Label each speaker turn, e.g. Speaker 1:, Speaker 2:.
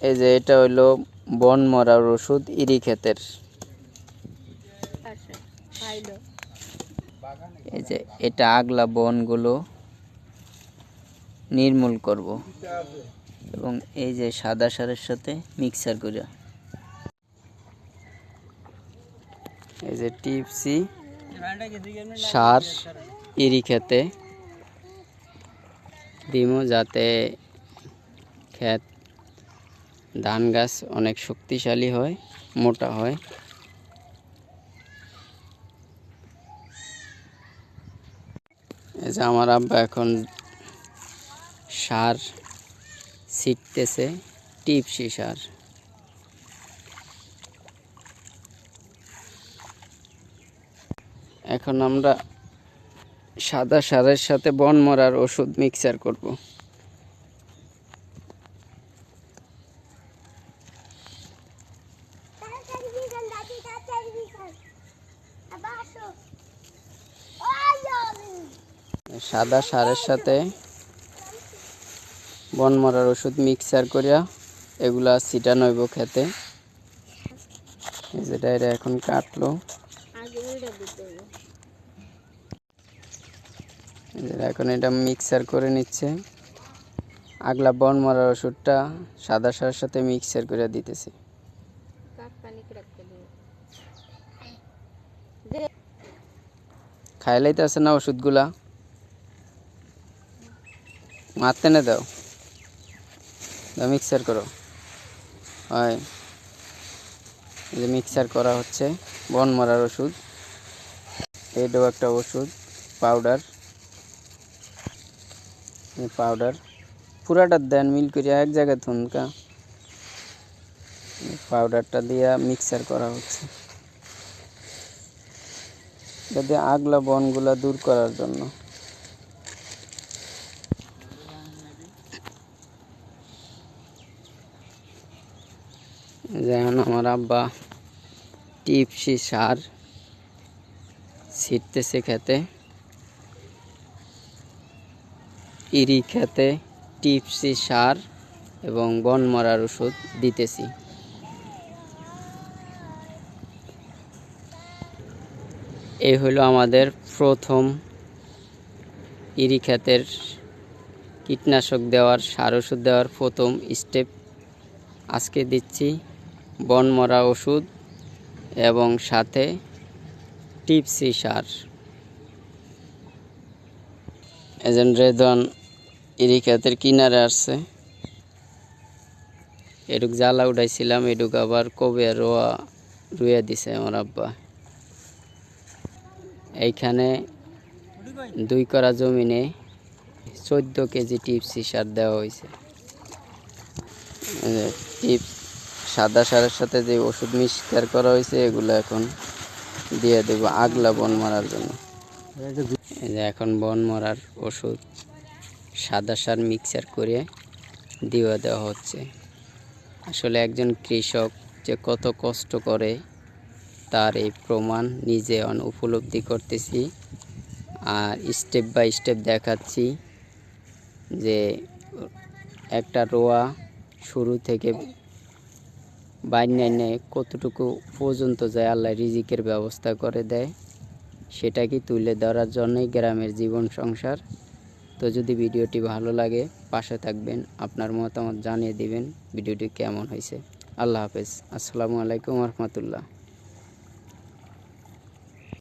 Speaker 1: এই যে এটা হইলো বন মরার ওষুধ ইরি ক্ষেতের। এই যে এটা আগলা বনগুলো নির্মূল করব এবং এই যে সাদা সারের সাথে মিক্সার করে এই যে টিপসি সার ইরি ক্ষেতে দিমো, যাতে ক্ষেত ধান গাছ অনেক শক্তিশালী হয়, মোটা হয়। এই যে আমার আব্বা এখন সার ছিটতেছে, টিপসি সার। এখন আমরা সাদা সারের সাথে বন মরার ওষুধ মিক্সার করব। সাদা সারের সাথে বন মরার ওষুধ মিক্সার করিয়া এগুলা ছিটানো হইব খেতে। যেটা এটা এখন কাটলো, এখন এটা মিক্সার করে নিচ্ছে। আগলা বন মরার ওষুধটা সাদা সারের সাথে মিক্সার করে দিতেছি। খাইলাইতে আছে না ওষুধগুলা, মারতে না দাও, মিক্সার করো। হয় এই যে মিক্সার করা হচ্ছে বন মরার ওষুধ। এটাও একটা ওষুধ পাউডার, পাউডার পুরাটা দেন মিল করিয়া এক জায়গায় থুনকা। পাউডারটা দিয়া মিক্সার করা হচ্ছে, যাতে আগলা বনগুলা দূর করার জন্য। যেমন আমার আব্বা টিপসি সার ছিটতেছে খেতে, ইরি খেতে টিপসি সার এবং বন মরার ওষুধ দিতেছি। এই হলো আমাদের প্রথম ইরি ক্ষেতের কীটনাশক দেওয়ার, সার ওষুধ দেওয়ার প্রথম স্টেপ আজকে দিচ্ছি। বন মরা ওষুধ এবং সাথে টিপসি সার। এজেন্ট রেদন ইরি ক্ষেতের কিনারে আসছে, এটুক জ্বালা উঠাইছিলাম, এটুক আবার কবে রুয়া দিছে আমার আব্বা। এইখানে 2 করা জমিনে 14 কেজি টিপসি সার দেওয়া হয়েছে। টিপস সাদা সারের সাথে যে ওষুধ মিক্সার করা হয়েছে এগুলো এখন দিয়ে দেব আগলা বন মারার জন্য। এই যে এখন বন মরার ওষুধ সাদা সার মিক্সার করে দিয়ে দেওয়া হচ্ছে। আসলে একজন কৃষক যে কত কষ্ট করে তার এই প্রমাণ নিজে উপলব্ধি করতেছি, আর স্টেপ বাই স্টেপ দেখাচ্ছি যে একটা রোয়া শুরু থেকে বাইনায় কতটুকু পর্যন্ত যায় আল্লাহ রিজিকের ব্যবস্থা করে দেয়, সেটাকে তুলে ধরার জন্যই গ্রামের জীবন সংসার। তো যদি ভিডিওটি ভালো লাগে পাশে থাকবেন, আপনার মতামত জানিয়ে দিবেন ভিডিওটি কেমন হয়েছে। আল্লাহ হাফেজ, আসসালামু আলাইকুম রহমতুল্লাহ।